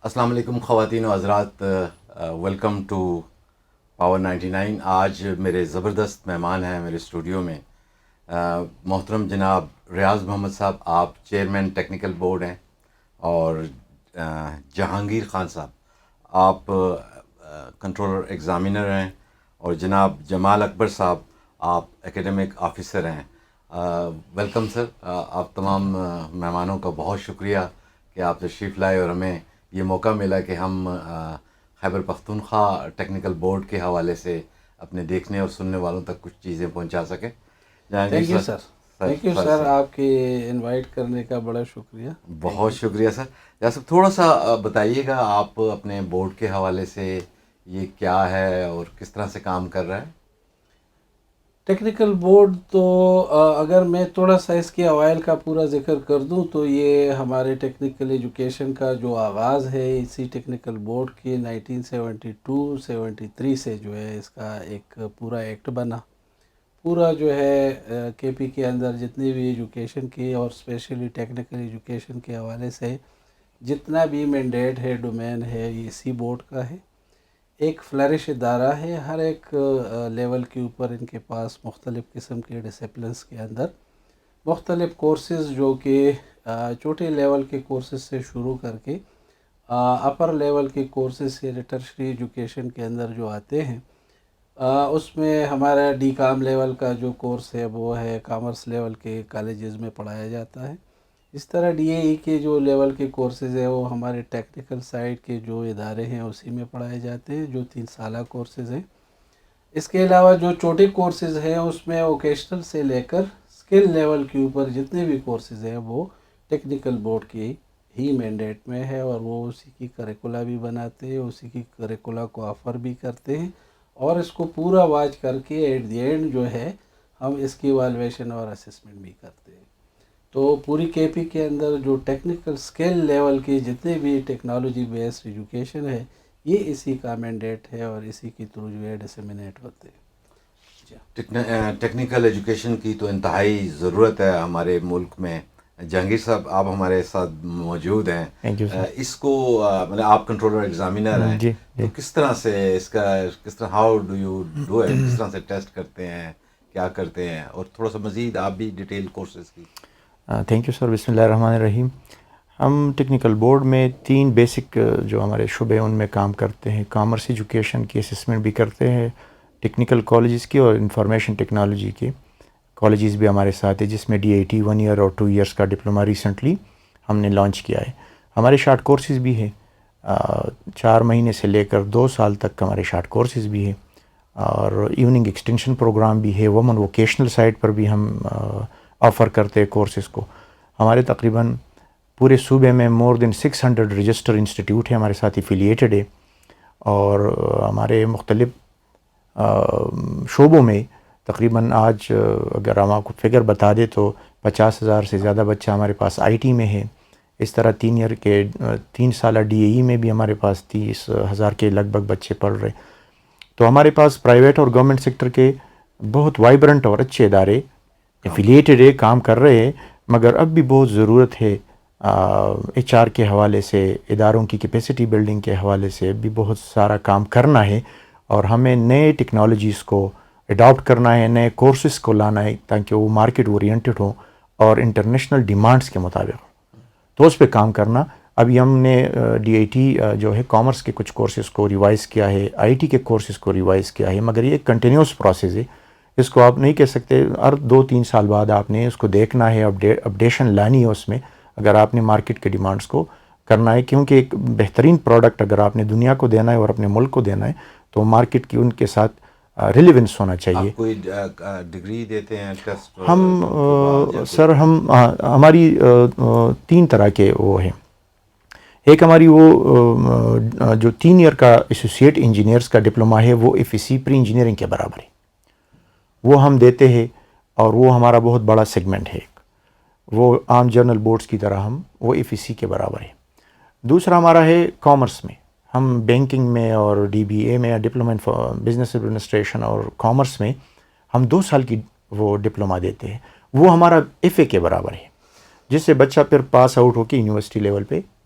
السلام علیکم خواتین و حضرات، ویلکم ٹو پاور 99۔ آج میرے زبردست مہمان ہیں میرے اسٹوڈیو میں، محترم جناب ریاض محمد صاحب، آپ چیئرمین ٹیکنیکل بورڈ ہیں، اور جہانگیر خان صاحب، آپ کنٹرولر ایگزامینر ہیں، اور جناب جمال اکبر صاحب، آپ ایکیڈمک آفیسر ہیں۔ ویلکم سر، آپ تمام مہمانوں کا بہت شکریہ کہ آپ تشریف لائے اور ہمیں یہ موقع ملا کہ ہم خیبر پختونخوا ٹیکنیکل بورڈ کے حوالے سے اپنے دیکھنے اور سننے والوں تک کچھ چیزیں پہنچا سکیں۔ Thank you sir, thank you sir, آپ کے انوائٹ کرنے کا بڑا شکریہ۔ بہت شکریہ سر۔ جیسے تھوڑا سا بتائیے گا آپ اپنے بورڈ کے حوالے سے، یہ کیا ہے اور کس طرح سے کام کر رہا ہے؟ ٹیکنیکل بورڈ تو اگر میں تھوڑا سا اس کے اوائل کا پورا ذکر کر دوں تو یہ ہمارے ٹیکنیکل ایجوکیشن کا جو آغاز ہے اسی ٹیکنیکل بورڈ کے 1972-73 سے جو ہے اس کا ایک پورا ایکٹ بنا۔ پورا جو ہے کے پی کے اندر جتنی بھی ایجوکیشن کی اور اسپیشلی ٹیکنیکل ایجوکیشن کے حوالے سے جتنا بھی مینڈیٹ ہے، ڈومین ہے، یہ اسی بورڈ کا ہے۔ ایک فلرش ادارہ ہے، ہر ایک لیول کے اوپر ان کے پاس مختلف قسم کے ڈسپلنس کے اندر مختلف کورسز جو کہ چھوٹے لیول کے کورسز سے شروع کر کے اپر لیول کے کورسز سے ٹرشری ایجوکیشن کے اندر جو آتے ہیں، اس میں ہمارا ڈی کام لیول کا جو کورس ہے وہ ہے کامرس لیول کے کالجز میں پڑھایا جاتا ہے۔ اس طرح ڈی اے ای کے جو لیول کے کورسز ہیں وہ ہمارے ٹیکنیکل سائڈ کے جو ادارے ہیں اسی میں پڑھائے جاتے ہیں، جو 3 سالہ کورسز ہیں۔ اس کے علاوہ جو چھوٹے کورسز ہیں اس میں ووکیشنل سے لے کر اسکل لیول کے اوپر جتنے بھی کورسز ہیں وہ ٹیکنیکل بورڈ کی ہی مینڈیٹ میں ہے، اور وہ اسی کی کریکولا بھی بناتے ہیں، اسی کی کریکولا کو آفر بھی کرتے ہیں، اور اس کو پورا واچ کر کے ایٹ دی اینڈ جو ہے ہم اس کی ایوالویشن اور اسسمنٹ بھی کرتے ہیں۔ تو پوری کے پی کے اندر جو ٹیکنیکل سکل لیول کی جتنے بھی ٹیکنالوجی بیسڈ ایجوکیشن ہے یہ اسی کا مینڈیٹ ہے، اور اسی کی تھرو جو ہے ڈسیمنیٹ ہوتے ہیں۔ ٹیکنیکل ایجوکیشن کی تو انتہائی ضرورت ہے ہمارے ملک میں۔ جہانگیر صاحب، آپ ہمارے ساتھ موجود ہیں۔ اس کو مطلب آپ کنٹرولر ایگزامینر ہیں، تو کس طرح سے اس کا how do you do it, کس طرح سے ٹیسٹ کرتے ہیں، کیا کرتے ہیں، اور تھوڑا سا مزید آپ بھی ڈیٹیل کورسز کی۔ تھینک یو سر، بسم اللہ الرحمن الرحیم۔ ہم ٹیکنیکل بورڈ میں 3 بیسک جو ہمارے شعبے ان میں کام کرتے ہیں۔ کامرس ایجوکیشن کی اسسمنٹ بھی کرتے ہیں، ٹیکنیکل کالجز کی، اور انفارمیشن ٹیکنالوجی کے کالجز بھی ہمارے ساتھ ہیں، جس میں ڈی آئی ٹی 1 ایئر اور 2 ایئرس کا ڈپلوما ریسنٹلی ہم نے لانچ کیا ہے۔ ہمارے شارٹ کورسز بھی ہیں، 4 مہینے سے لے کر 2 سال تک ہمارے شارٹ کورسز بھی ہیں، اور ایوننگ ایکسٹینشن پروگرام بھی ہے۔ وومن ووکیشنل سائٹ پر بھی ہم آفر کرتے ہیں کورسز کو۔ ہمارے تقریباً پورے صوبے میں مور دین 600 رجسٹر انسٹیٹیوٹ ہیں ہمارے ساتھ ایفیلیٹڈ ہے، اور ہمارے مختلف شعبوں میں تقریباً آج اگر ہم آپ کو فگر بتا دیں تو 50,000 سے زیادہ بچہ ہمارے پاس آئی ٹی میں ہے۔ اس طرح 3 سالہ ڈی اے ای میں بھی ہمارے پاس 30,000 کے لگ بھگ بچے پڑھ رہے۔ تو ہمارے پاس پرائیویٹ اور گورنمنٹ سیکٹر کے بہت وائبرنٹ اور اچھے ادارے ایفیلیٹڈ ہے، کام کر رہے ہیں، مگر اب بھی بہت ضرورت ہے ایچ آر کے حوالے سے، اداروں کی کیپیسٹی بلڈنگ کے حوالے سے بھی بہت سارا کام کرنا ہے، اور ہمیں نئے ٹیکنالوجیز کو اڈاپٹ کرنا ہے، نئے کورسز کو لانا ہے تاکہ وہ مارکیٹ اورینٹڈ ہوں اور انٹرنیشنل ڈیمانڈز کے مطابق، تو اس پہ کام کرنا۔ ابھی ہم نے ڈی آئی ٹی جو ہے کامرس کے کچھ کورسز کو ریوائز کیا ہے، آئی ٹی کے کورسز کو ریوائز کیا ہے، مگر یہ ایک کنٹینیوس پروسیس ہے۔ اس کو آپ نہیں کہہ سکتے ہر 2-3 سال بعد آپ نے اس کو دیکھنا ہے، اپڈیشن لانی ہے اس میں، اگر آپ نے مارکیٹ کے ڈیمانڈز کو کرنا ہے، کیونکہ ایک بہترین پروڈکٹ اگر آپ نے دنیا کو دینا ہے اور اپنے ملک کو دینا ہے تو مارکیٹ کی ان کے ساتھ ریلیونس ہونا چاہیے۔ آپ کوئی ڈگری دیتے ہیں؟ ٹیسٹ سر ہماری 3 طرح کے وہ ہیں۔ ایک ہماری وہ جو 3 ایئر کا ایسوسیٹ انجینئرس کا ڈپلوما ہے وہ ایف ای سی پری انجینئرنگ کے برابر ہے، وہ ہم دیتے ہیں، اور وہ ہمارا بہت بڑا سیگمنٹ ہے، وہ عام جرنل بورڈز کی طرح وہ ایف ای سی کے برابر ہے۔ دوسرا ہمارا ہے کامرس میں، ہم بینکنگ میں اور ڈی بی اے میں، ڈپلوما ان بزنس ایڈمنسٹریشن اور کامرس میں ہم 2 سال کی وہ ڈپلوما دیتے ہیں، وہ ہمارا ایف اے کے برابر ہے، جس سے بچہ پھر پاس آؤٹ ہو کے یونیورسٹی لیول پہ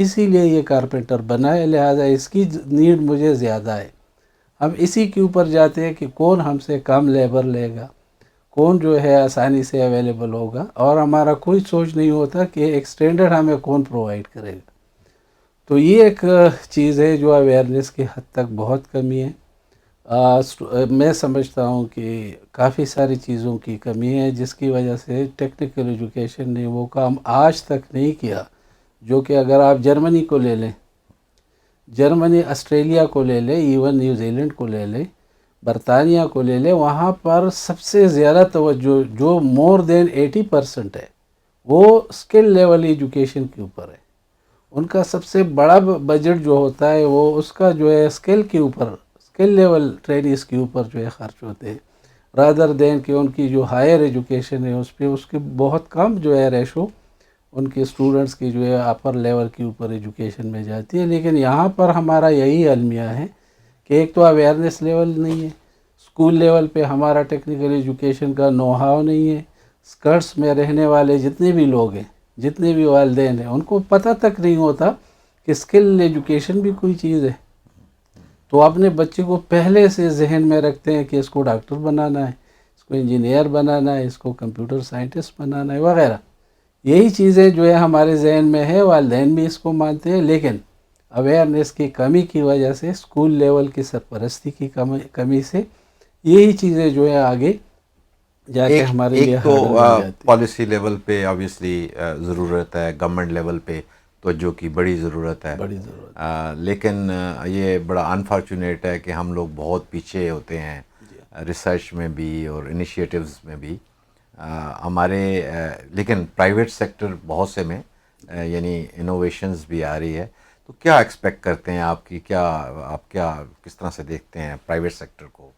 اسی لیے یہ کارپینٹر بنا ہے، لہٰذا اس کی نیڈ مجھے زیادہ ہے. ہم اسی کے اوپر جاتے ہیں کہ کون ہم سے کم لیبر لے گا، کون جو ہے آسانی سے اویلیبل ہوگا، اور ہمارا کوئی سوچ نہیں ہوتا کہ ایک اسٹینڈرڈ ہمیں کون پرووائڈ کرے گا. تو یہ ایک چیز ہے جو اویئرنیس کی حد تک بہت کمی ہے. میں سمجھتا ہوں کہ کافی ساری چیزوں کی کمی ہے جس کی وجہ سے ٹیکنیکل ایجوکیشن نے وہ کام آج تک نہیں کیا جو کہ اگر آپ جرمنی کو لے لیں، جرمنی آسٹریلیا کو لے لیں، ایون نیوزی لینڈ کو لے لیں، برطانیہ کو لے لیں، وہاں پر سب سے زیادہ توجہ جو مور دین 80% ہے وہ اسکل لیول ایجوکیشن کے اوپر ہے. ان کا سب سے بڑا بجٹ جو ہوتا ہے وہ اس کا جو ہے اسکل کے اوپر، اسکل لیول ٹریننگز کے اوپر جو ہے خرچ ہوتے ہیں، رادر دین کہ ان کی جو ہائر ایجوکیشن ہے اس پہ اس کی بہت کم جو ہے ریشو ان کے اسٹوڈنٹس کی جو ہے اپر لیول کے اوپر ایجوکیشن میں جاتی ہے. لیکن یہاں پر ہمارا یہی المیہ ہے کہ ایک تو اویئرنیس لیول نہیں ہے، اسکول لیول پہ ہمارا ٹیکنیکل ایجوکیشن کا نو ہاؤ نہیں ہے. اسکرٹس میں رہنے والے جتنے بھی لوگ ہیں، جتنے بھی والدین ہیں، ان کو پتہ تک نہیں ہوتا کہ اسکل ایجوکیشن بھی کوئی چیز ہے. تو اپنے بچے کو پہلے سے ذہن میں رکھتے ہیں کہ اس کو ڈاکٹر بنانا ہے، اس کو انجینئر بنانا ہے، اس کو کمپیوٹر سائنٹسٹ بنانا ہے وغیرہ. یہی چیزیں جو ہے ہمارے ذہن میں ہے، والدین بھی اس کو مانتے ہیں، لیکن اویئرنیس کی کمی کی وجہ سے، اسکول لیول کی سرپرستی کی کمی سے یہی چیزیں جو ہے آگے جا کے ہمارے لیے ایک تو ہارڈل بن جاتی. پالیسی لیول پہ آبویسلی ضرورت ہے، گورنمنٹ لیول پہ توجہ کی بڑی ضرورت ہے، بڑی ضرورت لیکن یہ بڑا انفارچونیٹ ہے کہ ہم لوگ بہت پیچھے ہوتے ہیں ریسرچ میں بھی اور انیشیٹوز میں بھی. ہمارے لیکن پرائیویٹ سیکٹر بہت سے میں یعنی انوویشنز بھی آ رہی ہے. تو کیا ایکسپیکٹ کرتے ہیں آپ کیا کس طرح سے دیکھتے ہیں پرائیویٹ سیکٹر کو،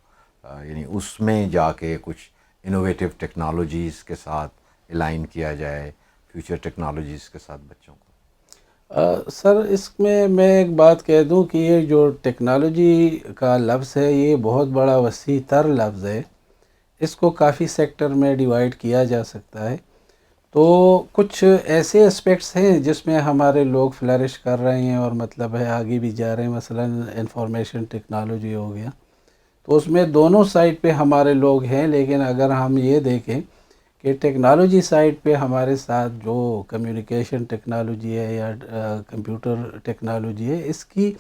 یعنی اس میں جا کے کچھ انوویٹیو ٹیکنالوجیز کے ساتھ الائن کیا جائے، فیوچر ٹیکنالوجیز کے ساتھ بچوں کو؟ سر اس میں ایک بات کہہ دوں کہ یہ جو ٹیکنالوجی کا لفظ ہے یہ بہت بڑا وسیع تر لفظ ہے. اس کو کافی سیکٹر میں ڈیوائیڈ کیا جا سکتا ہے. تو کچھ ایسے اسپیکٹس ہیں جس میں ہمارے لوگ فلرش کر رہے ہیں اور مطلب ہے آگے بھی جا رہے ہیں، مثلا انفارمیشن ٹیکنالوجی ہو گیا، تو اس میں دونوں سائڈ پہ ہمارے لوگ ہیں. لیکن اگر ہم یہ دیکھیں کہ ٹیکنالوجی سائڈ پہ ہمارے ساتھ جو کمیونیکیشن ٹیکنالوجی ہے یا کمپیوٹر ٹیکنالوجی ہے، اس کی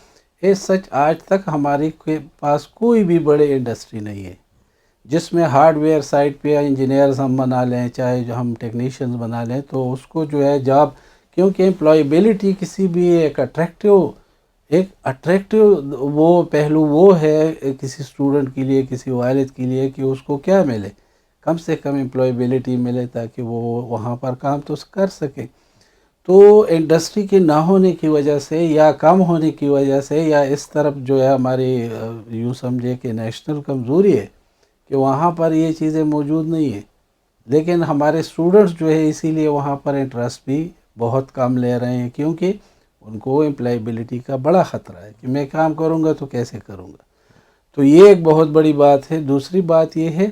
سچ آج تک ہمارے پاس کوئی بھی بڑے انڈسٹری نہیں ہے جس میں ہارڈ ویئر سائٹ پہ انجینئرز ہم بنا لیں، چاہے جو ہم ٹیکنیشینز بنا لیں، تو اس کو جو ہے جاب، کیونکہ امپلائیبلٹی کسی بھی ایک اٹریکٹیو وہ پہلو وہ ہے کسی اسٹوڈنٹ کے لیے، کسی والد کے لیے، کہ اس کو کیا ملے، کم سے کم امپلائیبلٹی ملے تاکہ وہ وہاں پر کام تو کر سکے. تو انڈسٹری کے نہ ہونے کی وجہ سے یا کم ہونے کی وجہ سے یا اس طرف جو ہے ہماری یوں سمجھے کہ نیشنل کمزوری ہے کہ وہاں پر یہ چیزیں موجود نہیں ہیں. لیکن ہمارے اسٹوڈنٹس جو ہے اسی لیے وہاں پر انٹرسٹ بھی بہت کم لے رہے ہیں، کیونکہ ان کو امپلائیبلٹی کا بڑا خطرہ ہے کہ میں کام کروں گا تو کیسے کروں گا. تو یہ ایک بہت بڑی بات ہے. دوسری بات یہ ہے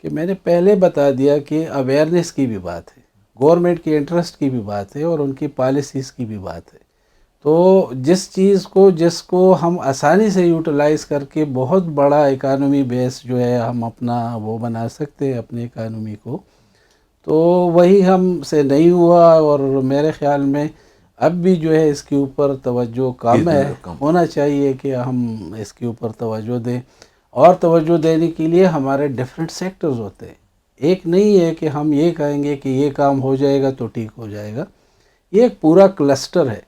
کہ میں نے پہلے بتا دیا کہ اویئرنیس کی بھی بات ہے، گورنمنٹ کے انٹرسٹ کی بھی بات ہے اور ان کی پالیسیز کی بھی بات ہے. تو جس کو ہم آسانی سے یوٹیلائز کر کے بہت بڑا اکانومی بیس جو ہے ہم اپنا وہ بنا سکتے ہیں اپنے اکانومی کو، تو وہی ہم سے نہیں ہوا. اور میرے خیال میں اب بھی جو ہے اس کے اوپر توجہ کم ہے، ہونا چاہیے کہ ہم اس کے اوپر توجہ دیں. اور توجہ دینے کے لیے ہمارے ڈیفرنٹ سیکٹرز ہوتے ہیں. ایک نہیں ہے کہ ہم یہ کہیں گے کہ یہ کام ہو جائے گا تو ٹھیک ہو جائے گا. یہ ایک پورا کلسٹر ہے.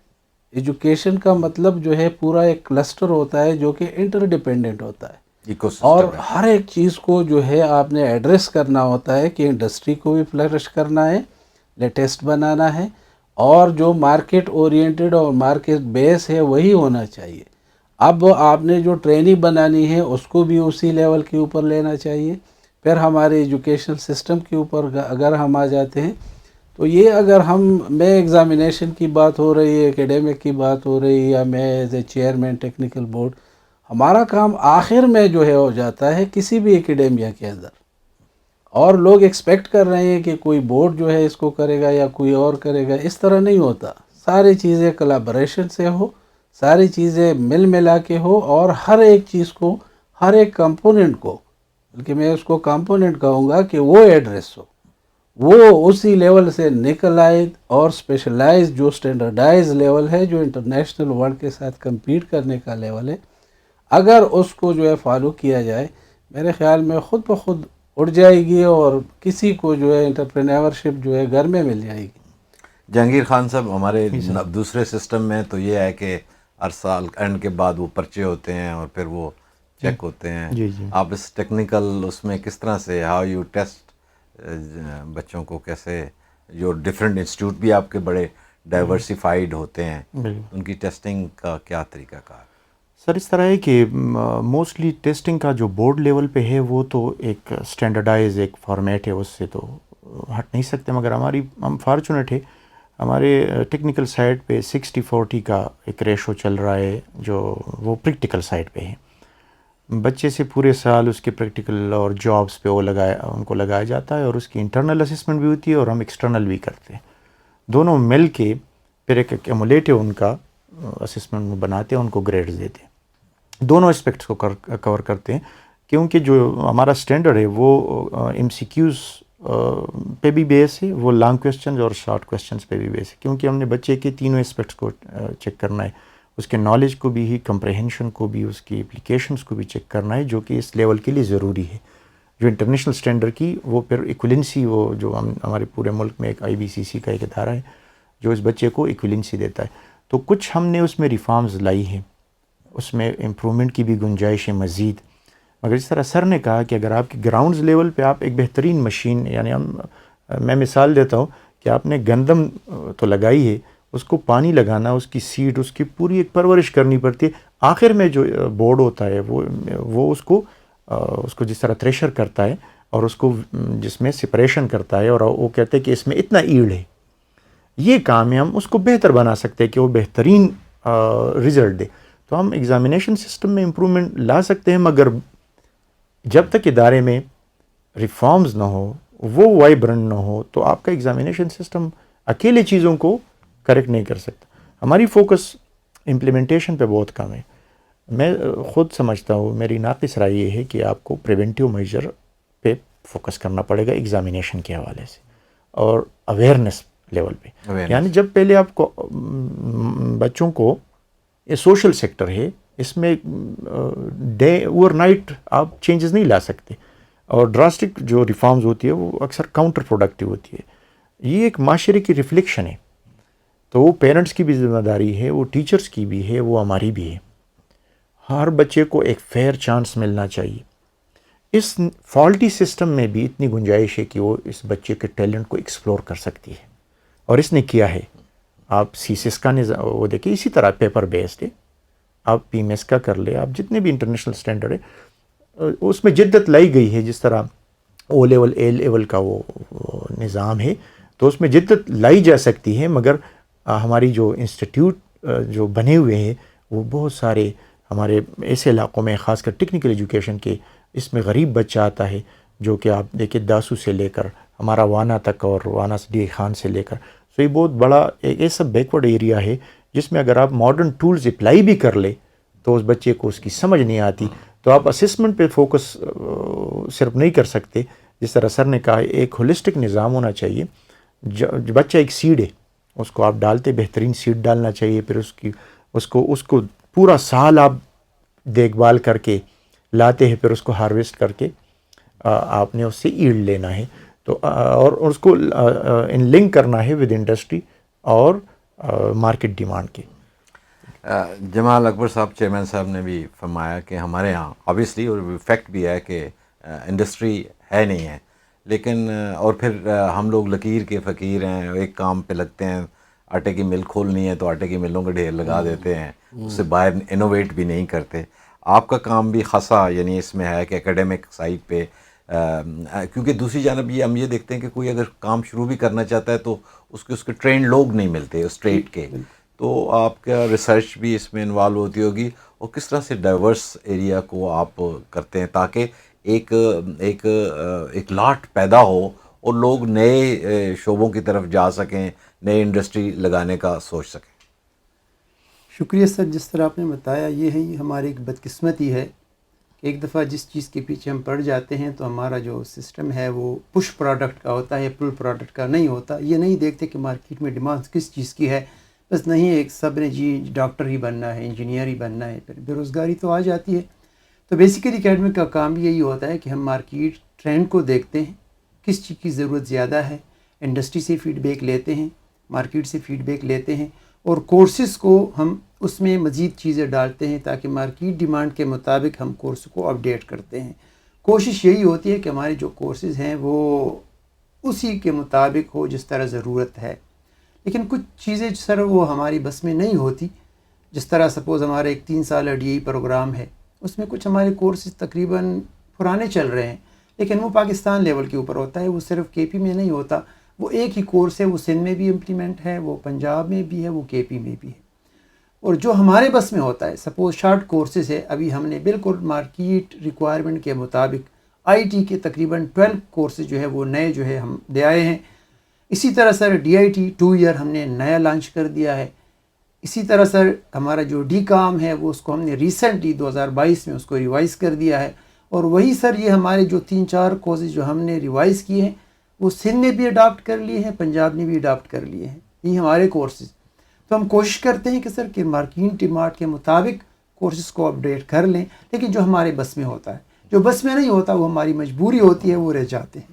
ایجوکیشن کا مطلب جو ہے پورا ایک کلسٹر ہوتا ہے جو کہ انٹر ڈیپینڈنٹ ہوتا ہے، اور ہر ایک چیز کو جو ہے آپ نے ایڈریس کرنا ہوتا ہے کہ انڈسٹری کو بھی فلرش کرنا ہے، لیٹسٹ بنانا ہے، اور جو مارکیٹ اورینٹڈ اور مارکیٹ بیس ہے وہی ہونا چاہیے. اب آپ نے جو ٹریننگ بنانی ہے اس کو بھی اسی لیول کے اوپر لینا چاہیے. پھر ہمارے ایجوکیشن سسٹم کے اوپر اگر ہم آ جاتے ہیں تو یہ اگر میں ایگزامینیشن کی بات ہو رہی ہے، ایکیڈیمک کی بات ہو رہی ہے، یا میں as a chairman technical board, ہمارا کام آخر میں جو ہے ہو جاتا ہے کسی بھی ایکیڈیمیا کے اندر. اور لوگ ایکسپیکٹ کر رہے ہیں کہ کوئی بورڈ جو ہے اس کو کرے گا یا کوئی اور کرے گا. اس طرح نہیں ہوتا. ساری چیزیں کلابریشن سے ہو, ساری چیزیں مل ملا کے ہو, اور ہر ایک چیز کو, ہر ایک کمپوننٹ کو, بلکہ میں اس کو کمپوننٹ کہوں گا کہ وہ ایڈریس ہو, وہ اسی لیول سے نکل آئے, اور اسپیشلائز جو اسٹینڈرڈائز لیول ہے, جو انٹرنیشنل ورلڈ کے ساتھ کمپیٹ کرنے کا لیول ہے, اگر اس کو جو ہے فالو کیا جائے, میرے خیال میں خود بخود اڑ جائے گی, اور کسی کو جو ہے انٹرپرینورشپ جو ہے گھر میں مل جائے گی. جہانگیر خان صاحب, ہمارے دوسرے سسٹم میں تو یہ ہے کہ ہر سال اینڈ کے بعد وہ پرچے ہوتے ہیں اور پھر وہ چیک ہوتے ہیں. جی جی. آپ اس ٹیکنیکل اس میں کس طرح سے ہاؤ یو ٹیسٹ بچوں کو, کیسے, جو ڈفرینٹ انسٹیٹیوٹ بھی آپ کے بڑے ڈائیورسیفائڈ ہوتے ہیں, ان کی ٹیسٹنگ کا کیا طریقہ کار؟ سر اس طرح ہے کہ موسٹلی ٹیسٹنگ کا جو بورڈ لیول پہ ہے وہ تو ایک اسٹینڈرڈائز ایک فارمیٹ ہے, اس سے تو ہٹ نہیں سکتے, مگر ہم فارچونیٹ ہے, ہمارے ٹیکنیکل سائڈ پہ 60-40 کا ایک ریشو چل رہا ہے, جو وہ پریکٹیکل سائڈ پہ ہے. بچے سے پورے سال اس کے پریکٹیکل اور جابس پہ ان کو لگایا جاتا ہے, اور اس کی انٹرنل اسسمنٹ بھی ہوتی ہے اور ہم ایکسٹرنل بھی کرتے ہیں. دونوں مل کے پھر ایک ایکومولیٹو ان کا اسسمنٹ بناتے ہیں, ان کو گریڈز دیتے ہیں. دونوں اسپیکٹس کو کور کرتے ہیں, کیونکہ جو ہمارا اسٹینڈرڈ ہے وہ ایم سی کیوز پہ بھی بیس ہے, وہ لانگ کویسچنز اور شارٹ کویسچنز پہ بھی بیس ہے, کیونکہ ہم نے بچے کے تینوں اسپیکٹس کو چیک کرنا ہے, اس کے نالج کو بھی, کمپریہنشن کو بھی, اس کی اپلیکیشنس کو بھی چیک کرنا ہے, جو کہ اس لیول کے لیے ضروری ہے. جو انٹرنیشنل اسٹینڈرڈ کی وہ پھر ایکویلنسی, وہ جو ہمارے پورے ملک میں ایک IBCC کا ایک ادارہ ہے جو اس بچے کو ایکویلنسی دیتا ہے. تو کچھ ہم نے اس میں ریفارمز لائی ہیں, اس میں امپرومنٹ کی بھی گنجائش ہے مزید. مگر اس طرح سر نے کہا کہ اگر آپ کی گراؤنڈز لیول پہ آپ ایک بہترین مشین, یعنی میں مثال دیتا ہوں کہ آپ نے گندم تو لگائی ہے, اس کو پانی لگانا, اس کی سیڈ, اس کی پوری ایک پرورش کرنی پڑتی ہے. آخر میں جو بورڈ ہوتا ہے وہ اس کو جس طرح تھریشر کرتا ہے اور اس کو جس میں سپریشن کرتا ہے, اور وہ کہتے ہیں کہ اس میں اتنا ایلڈ ہے, یہ کام ہے, ہم اس کو بہتر بنا سکتے ہیں کہ وہ بہترین رزلٹ دے. تو ہم ایگزامینیشن سسٹم میں امپرومنٹ لا سکتے ہیں, مگر جب تک ادارے میں ریفارمز نہ ہو, وہ وائبرنٹ نہ ہو, تو آپ کا ایگزامینیشن سسٹم اکیلے چیزوں کو کریکٹ نہیں کر سکتا. ہماری فوکس امپلیمنٹیشن پہ بہت کم ہے. میں خود سمجھتا ہوں, میری ناقص رائے یہ ہے کہ آپ کو پریونٹیو میجر پہ فوکس کرنا پڑے گا ایگزامینیشن کے حوالے سے, اور اویئرنیس لیول پہ. یعنی جب پہلے آپ کو بچوں کو, یہ سوشل سیکٹر ہے, اس میں ڈے اوور نائٹ آپ چینجز نہیں لا سکتے, اور ڈراسٹک جو ریفارمز ہوتی ہے وہ اکثر کاؤنٹر پروڈکٹیو ہوتی ہے. یہ ایک معاشرے کی ریفلیکشن ہے, تو وہ پیرنٹس کی بھی ذمہ داری ہے, وہ ٹیچرس کی بھی ہے, وہ ہماری بھی ہے. ہر بچے کو ایک فیئر چانس ملنا چاہیے. اس فالٹی سسٹم میں بھی اتنی گنجائش ہے کہ وہ اس بچے کے ٹیلنٹ کو ایکسپلور کر سکتی ہے, اور اس نے کیا ہے. آپ CSIS کا وہ دیکھیں, اسی طرح پیپر بیسڈ ہے, آپ PMS کا کر لیں, آپ جتنے بھی انٹرنیشنل اسٹینڈرڈ ہے اس میں جدت لائی گئی ہے. جس طرح O لیول A لیول کا وہ نظام ہے, تو اس میں جدت لائی جا سکتی ہے, مگر ہماری جو انسٹیٹیوٹ جو بنے ہوئے ہیں وہ بہت سارے ہمارے ایسے علاقوں میں, خاص کر ٹیکنیکل ایجوکیشن کے, اس میں غریب بچہ آتا ہے, جو کہ آپ دیکھیں داسو سے لے کر ہمارا وانا تک, اور وانا سے DA خان سے لے کر, تو یہ بہت بڑا ایک ایسا بیکورڈ ایریا ہے جس میں اگر آپ ماڈرن ٹولز اپلائی بھی کر لیں تو اس بچے کو اس کی سمجھ نہیں آتی. تو آپ اسسمنٹ پہ فوکس صرف نہیں کر سکتے. جس طرح سر نے کہا, ایک ہولسٹک نظام ہونا چاہیے. بچہ ایک سیڈ ہے, اس کو آپ ڈالتے, بہترین سیڈ ڈالنا چاہیے, پھر اس کو پورا سال آپ دیکھ بھال کر کے لاتے ہیں, پھر اس کو ہارویسٹ کر کے آپ نے اس سے ایلڈ لینا ہے, تو اور اس کو ان لنک کرنا ہے ود انڈسٹری اور مارکیٹ ڈیمانڈ کے. جمال اکبر صاحب, چیئرمین صاحب نے بھی فرمایا کہ ہمارے ہاں آبویسلی, اور فیکٹ بھی ہے کہ انڈسٹری ہے نہیں ہے, لیکن اور پھر ہم لوگ لکیر کے فقیر ہیں, ایک کام پہ لگتے ہیں, آٹے کی مل کھولنی ہے تو آٹے کی ملوں کے ڈھیر لگا دیتے ہیں, اس سے باہر انوویٹ بھی نہیں کرتے. آپ کا کام بھی خاصا یعنی اس میں ہے کہ اکیڈمک سائڈ پہ, کیونکہ دوسری جانب یہ ہم یہ دیکھتے ہیں کہ کوئی اگر کام شروع بھی کرنا چاہتا ہے تو اس کے ٹرینڈ لوگ نہیں ملتے اسٹریٹ کے, تو آپ کا ریسرچ بھی اس میں انوالو ہوتی ہوگی, اور کس طرح سے ڈائیورس ایریا کو آپ کرتے ہیں تاکہ ایک لاٹ پیدا ہو اور لوگ نئے شعبوں کی طرف جا سکیں, نئی انڈسٹری لگانے کا سوچ سکیں؟ شکریہ سر. جس طرح آپ نے بتایا یہ ہے ہماری ایک بدقسمتی ہے کہ ایک دفعہ جس چیز کے پیچھے ہم پڑ جاتے ہیں تو ہمارا جو سسٹم ہے وہ پش پروڈکٹ کا ہوتا ہے, پل پروڈکٹ کا نہیں ہوتا. یہ نہیں دیکھتے کہ مارکیٹ میں ڈیمانڈ کس چیز کی ہے. بس نہیں ایک سب نے جی ڈاکٹر ہی بننا ہے, انجینئر ہی بننا ہے, پھر بے روزگاری تو آ جاتی ہے. تو بیسیکلی اکیڈمک کا کام بھی یہی ہوتا ہے کہ ہم مارکیٹ ٹرینڈ کو دیکھتے ہیں, کس چیز کی ضرورت زیادہ ہے, انڈسٹری سے فیڈ بیک لیتے ہیں, مارکیٹ سے فیڈ بیک لیتے ہیں, اور کورسز کو ہم اس میں مزید چیزیں ڈالتے ہیں تاکہ مارکیٹ ڈیمانڈ کے مطابق ہم کورس کو اپڈیٹ کرتے ہیں. کوشش یہی ہوتی ہے کہ ہمارے جو کورسز ہیں وہ اسی کے مطابق ہو جس طرح ضرورت ہے. لیکن کچھ چیزیں سر وہ ہماری بس میں نہیں ہوتی. جس طرح سپوز ہمارا ایک 3 سالہ DAE پروگرام ہے, اس میں کچھ ہمارے کورسز تقریباً پرانے چل رہے ہیں, لیکن وہ پاکستان لیول کے اوپر ہوتا ہے, وہ صرف KP میں نہیں ہوتا. وہ ایک ہی کورس ہے, وہ سندھ میں بھی امپلیمنٹ ہے, وہ پنجاب میں بھی ہے, وہ KP میں بھی ہے. اور جو ہمارے بس میں ہوتا ہے سپوز شارٹ کورسز ہے, ابھی ہم نے بالکل مارکیٹ ریکوائرمنٹ کے مطابق IT کے تقریباً 12 کورسز جو ہے وہ نئے جو ہے ہم لے آئے ہیں. اسی طرح سر DIT 2 ایئر ہم نے نیا لانچ کر دیا ہے. اسی طرح سر ہمارا جو DCOM ہے وہ اس کو ہم نے ریسنٹلی 2022 میں اس کو ریوائز کر دیا ہے. اور وہی سر یہ ہمارے جو 3-4 کورسز جو ہم نے ریوائز کیے ہیں وہ سندھ نے بھی اڈاپٹ کر لیے ہیں, پنجاب نے بھی اڈاپٹ کر لیے ہیں. یہ ہمارے کورسز. تو ہم کوشش کرتے ہیں کہ سر کہ مارکیٹ ڈیمانڈ کے مطابق کورسز کو اپڈیٹ کر لیں, لیکن جو ہمارے بس میں ہوتا ہے, جو بس میں نہیں ہوتا وہ ہماری مجبوری ہوتی ہے, وہ رہ جاتے ہیں.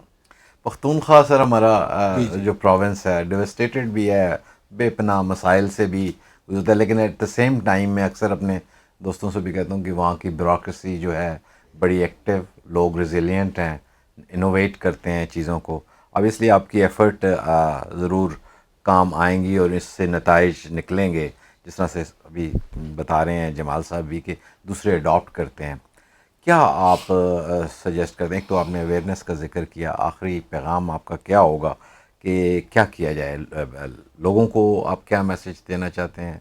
پختونخوا سر ہمارا جو پروونس ہے ڈیوسٹیٹڈ بھی ہے, بے پناہ مسائل سے بھی گزرتا ہے, لیکن ایٹ دا سیم ٹائم میں اکثر اپنے دوستوں سے بھی کہتا ہوں کہ وہاں کی بیوروکریسی جو ہے بڑی ایکٹیو, لوگ ریزیلینٹ ہیں, انوویٹ کرتے ہیں چیزوں کو. اب اس لیے آپ کی ایفرٹ ضرور کام آئیں گی اور اس سے نتائج نکلیں گے, جس طرح سے ابھی بتا رہے ہیں جمال صاحب بھی کہ دوسرے اڈاپٹ کرتے ہیں. کیا آپ سجیسٹ کرتے ہیں؟ ایک تو آپ نے اویئرنیس کا ذکر کیا, آخری پیغام آپ کا کیا ہوگا کہ کیا کیا جائے؟ لوگوں کو آپ کیا میسج دینا چاہتے ہیں؟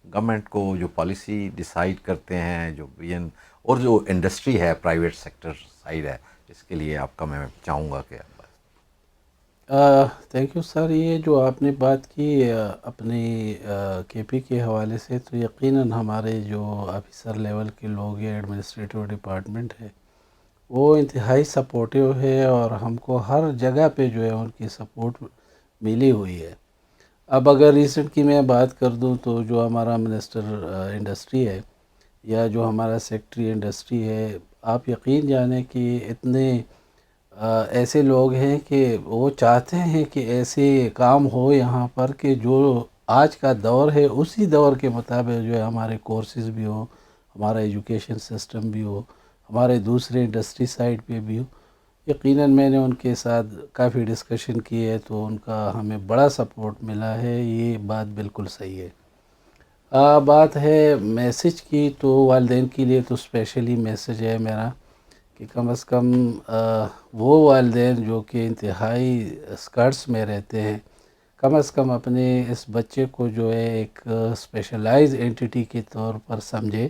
گورنمنٹ کو جو پالیسی ڈیسائیڈ کرتے ہیں, جو ویژن, اور جو انڈسٹری ہے پرائیویٹ سیکٹر سائڈ ہے, اس کے لیے آپ کا میں چاہوں گا کہ تھینک یو سر. یہ جو آپ نے بات کی اپنی KP کے حوالے سے, تو یقیناً ہمارے جو آفیسر لیول کے لوگ ہیں, ایڈمنسٹریٹو ڈپارٹمنٹ ہے, وہ انتہائی سپورٹیو ہے اور ہم کو ہر جگہ پہ جو ہے ان کی سپورٹ ملی ہوئی ہے. اب اگر ریسنٹ کی میں بات کر دوں تو جو ہمارا منسٹر انڈسٹری ہے یا جو ہمارا سیکٹری انڈسٹری ہے, آپ یقین جانیں کہ اتنے ایسے لوگ ہیں کہ وہ چاہتے ہیں کہ ایسے کام ہو یہاں پر کہ جو آج کا دور ہے اسی دور کے مطابق جو ہے ہمارے کورسز بھی ہوں, ہمارا ایجوکیشن سسٹم بھی ہو, ہمارے دوسرے انڈسٹری سائڈ پہ بھی ہو. یقیناً میں نے ان کے ساتھ کافی ڈسکشن کی ہے تو ان کا ہمیں بڑا سپورٹ ملا ہے. یہ بات بالکل صحیح ہے. بات ہے میسج کی, تو والدین کے لیے تو اسپیشلی میسج ہے میرا کہ کم از کم وہ والدین جو کہ انتہائی اسکرٹس میں رہتے ہیں, کم از کم اپنے اس بچے کو جو ہے ایک اسپیشلائز اینٹی کے طور پر سمجھے.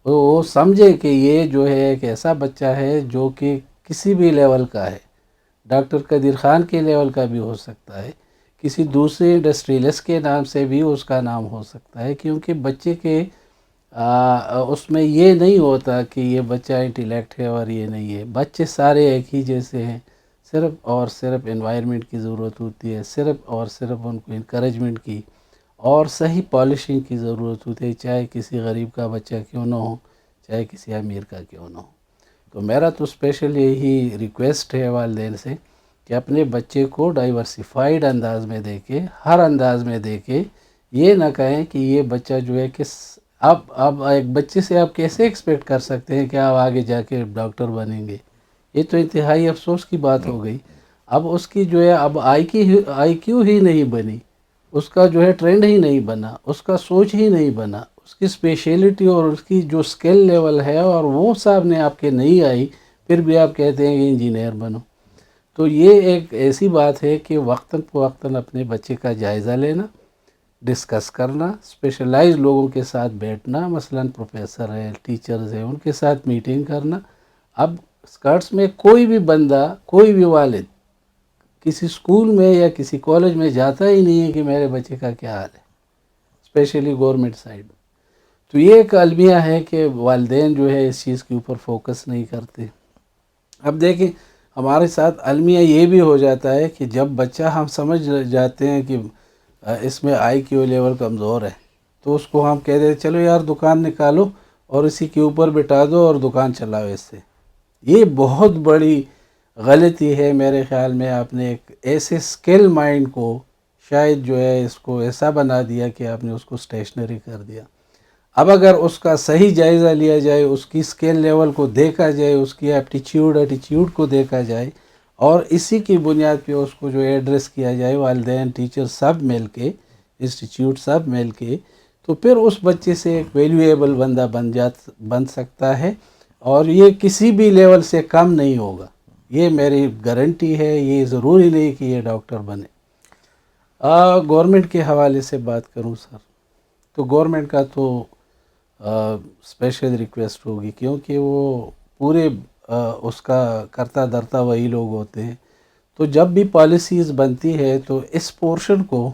وہ سمجھے کہ یہ جو ہے ایک ایسا بچہ ہے جو کہ کسی بھی لیول کا ہے, ڈاکٹر قدیر خان کے لیول کا بھی ہو سکتا ہے, کسی دوسرے انڈسٹریلسٹ کے نام سے بھی اس کا نام ہو سکتا ہے, کیونکہ بچے کے اس میں یہ نہیں ہوتا کہ یہ بچہ انٹیلیکٹ ہے اور یہ نہیں ہے. بچے سارے ایک ہی جیسے ہیں, صرف اور صرف انوائرمنٹ کی ضرورت ہوتی ہے, صرف اور صرف ان کو انکریجمنٹ کی اور صحیح پالشنگ کی ضرورت ہوتی ہے, چاہے کسی غریب کا بچہ کیوں نہ ہو, چاہے کسی امیر کا کیوں نہ ہو. تو میرا تو اسپیشل یہی ریکویسٹ ہے والدین سے کہ اپنے بچے کو ڈائیورسیفائیڈ انداز میں دیکھے, ہر انداز میں دیکھے. یہ نہ کہیں کہ یہ بچہ جو ہے کہ اب ایک بچے سے آپ کیسے ایکسپیکٹ کر سکتے ہیں کہ آپ آگے جا کے ڈاکٹر بنیں گے. یہ تو انتہائی افسوس کی بات ہو گئی. اب اس کی جو ہے اب آئی کیو ہی نہیں بنی, اس کا جو ہے ٹرینڈ ہی نہیں بنا, اس کا سوچ ہی نہیں بنا, اس کی اسپیشلٹی اور اس کی جو اسکل لیول ہے اور وہ سامنے آپ کے نہیں آئی, پھر بھی آپ کہتے ہیں کہ انجینئر بنو. تو یہ ایک ایسی بات ہے کہ وقتاً فوقتاً اپنے بچے کا جائزہ لینا, ڈسکس کرنا, اسپیشلائز لوگوں کے ساتھ بیٹھنا, مثلاً پروفیسر ہیں, ٹیچرز ہیں, ان کے ساتھ میٹنگ کرنا. اب اسکرٹس میں کوئی بھی بندہ, کوئی بھی والد کسی اسکول میں یا کسی کالج میں جاتا ہی نہیں ہے کہ میرے بچے کا کیا حال ہے، اسپیشلی گورنمنٹ سائڈ. تو یہ ایک المیہ ہے کہ والدین جو ہے اس چیز کے اوپر فوکس نہیں کرتے. اب دیکھیں ہمارے ساتھ المیہ یہ بھی ہو جاتا ہے کہ جب بچہ ہم سمجھ جاتے ہیں کہ اس میں آئی کیو لیول کمزور ہے تو اس کو ہم کہہ دیتے چلو یار دکان نکالو اور اسی کے اوپر بٹھا دو اور دکان چلاؤ اس سے. یہ بہت بڑی غلطی ہے میرے خیال میں. آپ نے ایک ایسے اسکل مائنڈ کو شاید جو ہے اس کو ایسا بنا دیا کہ آپ نے اس کو اسٹیشنری کر دیا. اب اگر اس کا صحیح جائزہ لیا جائے، اس کی اسکل لیول کو دیکھا جائے، اس کی ایٹیچیوڈ کو دیکھا جائے اور اسی کی بنیاد پہ اس کو جو ایڈریس کیا جائے، والدین ٹیچر سب مل کے، انسٹیٹیوٹ سب مل کے، تو پھر اس بچے سے ایک ویلیویبل بندہ بن سکتا ہے اور یہ کسی بھی لیول سے کم نہیں ہوگا. یہ میری گارنٹی ہے. یہ ضروری نہیں کہ یہ ڈاکٹر بنے. گورنمنٹ کے حوالے سے بات کروں سر، تو گورنمنٹ کا تو اسپیشل ریکویسٹ ہوگی کیونکہ وہ پورے اس کا کرتا دھرتا وہی لوگ ہوتے ہیں. تو جب بھی پالیسیز بنتی ہے تو اس پورشن کو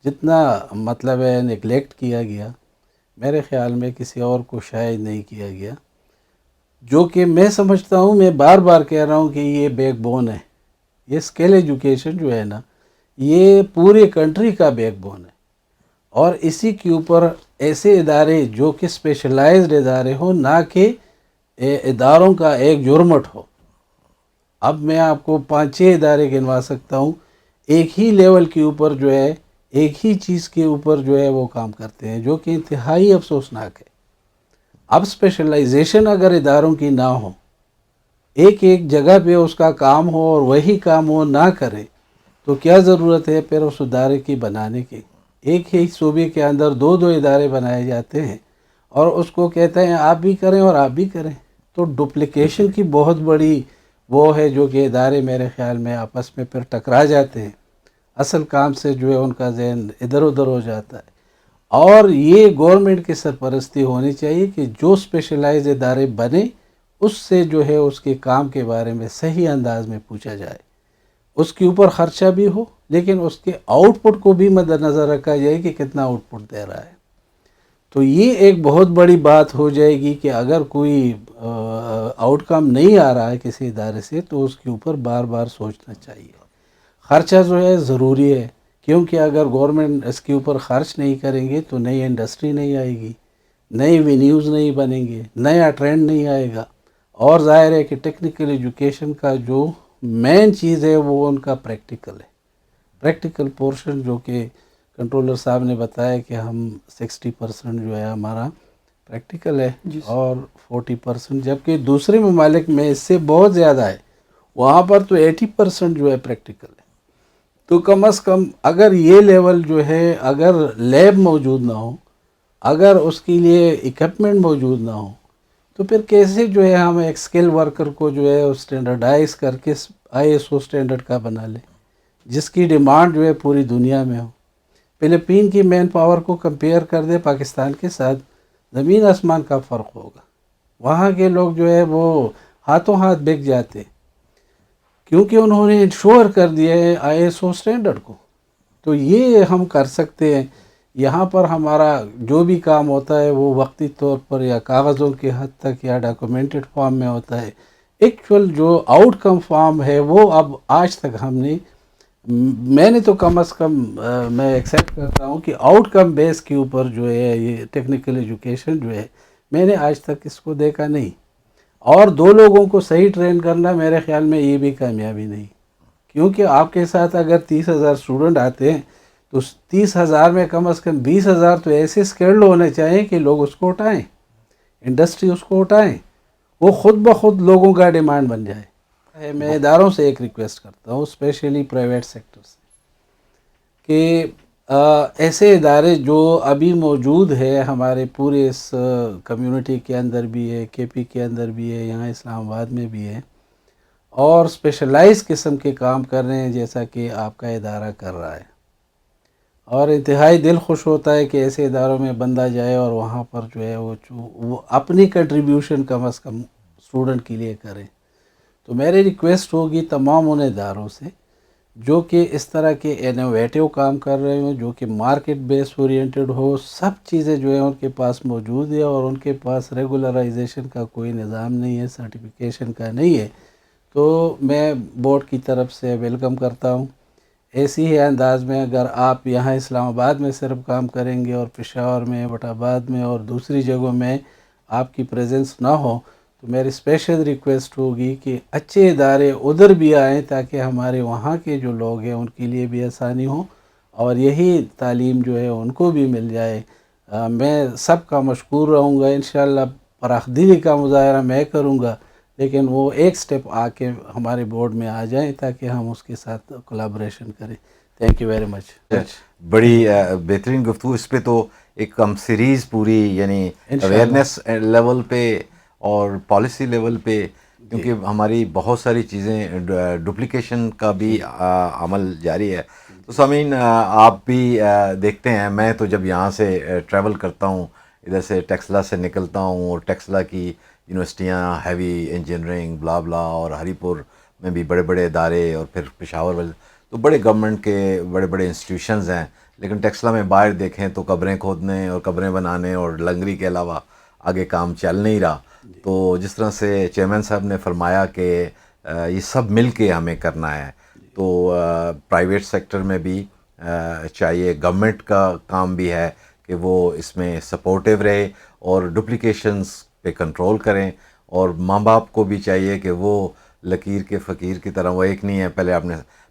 جتنا مطلب ہے نگلیکٹ کیا گیا، میرے خیال میں کسی اور کو شاید نہیں کیا گیا، جو کہ میں سمجھتا ہوں، میں بار بار کہہ رہا ہوں کہ یہ بیک بون ہے. یہ اسکل ایجوکیشن جو ہے نا، یہ پورے کنٹری کا بیک بون ہے اور اسی کے اوپر ایسے ادارے جو کہ اسپیشلائزڈ ادارے ہوں، نہ کہ اداروں کا ایک جرمٹ ہو. اب میں آپ کو 5-6 ادارے گنوا سکتا ہوں ایک ہی لیول کے اوپر جو ہے، ایک ہی چیز کے اوپر جو ہے وہ کام کرتے ہیں، جو کہ انتہائی افسوسناک ہے. اب اسپیشلائزیشن اگر اداروں کی نہ ہو، ایک جگہ پہ اس کا کام ہو اور وہی کام وہ نہ کرے، تو کیا ضرورت ہے پھر اس ادارے کی بنانے کی؟ ایک ہی صوبے کے اندر 2 ادارے بنائے جاتے ہیں اور اس کو کہتے ہیں آپ بھی کریں اور آپ بھی کریں. تو ڈپلیکیشن کی بہت بڑی وہ ہے، جو کہ ادارے میرے خیال میں آپس میں پھر ٹکرا جاتے ہیں، اصل کام سے جو ہے ان کا ذہن ادھر ادھر ہو جاتا ہے. اور یہ گورنمنٹ کی سرپرستی ہونی چاہیے کہ جو اسپیشلائز ادارے بنے اس سے جو ہے اس کے کام کے بارے میں صحیح انداز میں پوچھا جائے، اس کے اوپر خرچہ بھی ہو لیکن اس کے آؤٹ پٹ کو بھی مد نظر رکھا جائے کہ کتنا آؤٹ پٹ دے رہا ہے. تو یہ ایک بہت بڑی بات ہو جائے گی کہ اگر کوئی آؤٹ کم نہیں آ رہا ہے کسی ادارے سے تو اس کے اوپر بار بار سوچنا چاہیے. خرچہ جو ہے ضروری ہے، کیونکہ اگر گورنمنٹ اس کے اوپر خرچ نہیں کریں گے تو نئی انڈسٹری نہیں آئے گی، نئی وینیوز نہیں بنیں گے، نیا ٹرینڈ نہیں آئے گا. اور ظاہر ہے کہ ٹیکنیکل ایجوکیشن کا جو مین چیز ہے وہ ان کا پریکٹیکل ہے. پریکٹیکل پورشن جو کہ کنٹرولر صاحب نے بتایا کہ ہم 60% جو ہے ہمارا پریکٹیکل ہے اور 40%، جبکہ دوسرے ممالک میں اس سے بہت زیادہ ہے، وہاں پر تو 80% جو ہے پریکٹیکل ہے. تو کم از کم اگر یہ لیول جو ہے، اگر لیب موجود نہ ہو، اگر اس کے لیے اکوپمنٹ موجود نہ ہو، تو پھر کیسے جو ہے ہم ایک اسکل ورکر کو جو ہے اسٹینڈرڈائز کر کے ISO اسٹینڈرڈ کا بنا لیں، جس کی ڈیمانڈ جو ہے پوری دنیا میں ہو. فلپین کی مین پاور کو کمپیئر کر دے پاکستان کے ساتھ، زمین آسمان کا فرق ہوگا. وہاں کے لوگ جو ہے وہ ہاتھوں ہاتھ بک جاتے کیونکہ انہوں نے انشور کر دیا ہے ISO اسٹینڈرڈ کو. تو یہ ہم کر سکتے ہیں. یہاں پر ہمارا جو بھی کام ہوتا ہے وہ وقتی طور پر یا کاغذوں کی حد تک یا ڈاکومنٹڈ فارم میں ہوتا ہے. ایکچول جو آؤٹ کم فارم ہے وہ اب آج تک ہم نے، میں نے تو کم از کم میں ایکسیپٹ کرتا ہوں کہ آؤٹ کم بیس کے اوپر جو ہے یہ ٹیکنیکل ایجوکیشن جو ہے میں نے آج تک اس کو دیکھا نہیں. اور 2 لوگوں کو صحیح ٹرین کرنا میرے خیال میں یہ بھی کامیابی نہیں، کیونکہ آپ کے ساتھ اگر 30,000 اسٹوڈنٹ آتے ہیں تو 30,000 میں کم از کم 20,000 تو ایسے اسکلڈ ہونے چاہیے کہ لوگ اس کو اٹھائیں، انڈسٹری اس کو اٹھائیں، وہ خود بخود لوگوں کا ڈیمانڈ بن جائے. میں اداروں سے ایک ریکویسٹ کرتا ہوں، اسپیشلی پرائیویٹ سیکٹر سے، کہ ایسے ادارے جو ابھی موجود ہے ہمارے پورے اس کمیونٹی کے اندر بھی ہے، KP کے اندر بھی ہے، یہاں اسلام آباد میں بھی ہے، اور اسپیشلائز قسم کے کام کر رہے ہیں جیسا کہ آپ کا ادارہ کر رہا ہے. اور انتہائی دل خوش ہوتا ہے کہ ایسے اداروں میں بندہ جائے اور وہاں پر جو ہے وہ اپنی کنٹریبیوشن کم از کم اسٹوڈنٹ کے لیے کریں. تو میری ریکویسٹ ہوگی تمام ان اداروں سے جو کہ اس طرح کے انوویٹیو کام کر رہے ہوں، جو کہ مارکیٹ بیس اورینٹڈ ہو. سب چیزیں جو ہیں ان کے پاس موجود ہے، اور ان کے پاس ریگولرائزیشن کا کوئی نظام نہیں ہے، سرٹیفیکیشن کا نہیں ہے. تو میں بورڈ کی طرف سے ویلکم کرتا ہوں. ایسی ہی انداز میں اگر آپ یہاں اسلام آباد میں صرف کام کریں گے اور پشاور میں، وٹ آباد میں اور دوسری جگہوں میں آپ کی پریزنس نہ ہو، تو میری اسپیشل ریکویسٹ ہوگی کہ اچھے ادارے ادھر بھی آئیں تاکہ ہمارے وہاں کے جو لوگ ہیں ان کے لیے بھی آسانی ہو اور یہی تعلیم جو ہے ان کو بھی مل جائے. میں سب کا مشکور رہوں گا. انشاءاللہ فراخ دلی کا مظاہرہ میں کروں گا، لیکن وہ ایک سٹیپ آ کے ہمارے بورڈ میں آ جائیں تاکہ ہم اس کے ساتھ کولابریشن کریں. Thank you very much. بڑی بہترین گفتگو. اس پہ تو ایک ہم سیریز پوری یعنی اویئرنیس لیول پہ اور پالیسی لیول پہ، کیونکہ ہماری بہت ساری چیزیں ڈپلیکیشن کا بھی عمل جاری ہے. تو سامعین، آپ بھی دیکھتے ہیں، میں تو جب یہاں سے ٹریول کرتا ہوں، ادھر سے ٹیکسلا سے نکلتا ہوں، اور ٹیکسلا کی یونیورسٹیاں، ہیوی انجینئرنگ، بلا بلا، اور ہری پور میں بھی بڑے بڑے ادارے، اور پھر پشاور والے تو بڑے گورنمنٹ کے بڑے بڑے انسٹیٹیوشنز ہیں. لیکن ٹیکسلا میں باہر دیکھیں تو قبریں کھودنے اور قبریں بنانے اور لنگری کے علاوہ آگے کام چل نہیں رہا. تو جس طرح سے چیئرمین صاحب نے فرمایا کہ یہ سب مل کے ہمیں کرنا ہے، تو پرائیویٹ سیکٹر میں بھی چاہیے، گورنمنٹ کا کام بھی ہے کہ وہ اس میں سپورٹیو رہے اور ڈپلیکیشنز پہ کنٹرول کریں. اور ماں باپ کو بھی چاہیے کہ وہ لکیر کے فقیر کی طرح، وہ ایک نہیں ہے.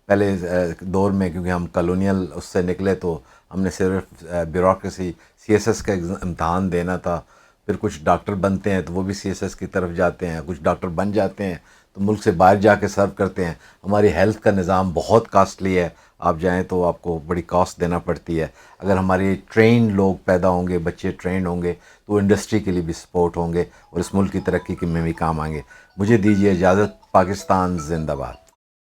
پہلے دور میں، کیونکہ ہم کالونیل اس سے نکلے، تو ہم نے صرف بیوروکریسی CSS کا امتحان دینا تھا. پھر کچھ ڈاکٹر بنتے ہیں تو وہ بھی CSS کی طرف جاتے ہیں، کچھ ڈاکٹر بن جاتے ہیں تو ملک سے باہر جا کے سرو کرتے ہیں. ہماری ہیلتھ کا نظام بہت کاسٹلی ہے. آپ جائیں تو آپ کو بڑی کاسٹ دینا پڑتی ہے. اگر ہماری ٹرینڈ لوگ پیدا ہوں گے، بچے ٹرینڈ ہوں گے، تو انڈسٹری کے لیے بھی سپورٹ ہوں گے اور اس ملک کی ترقی میں بھی کام آئیں گے. مجھے دیجیے اجازت. پاکستان زندہ باد.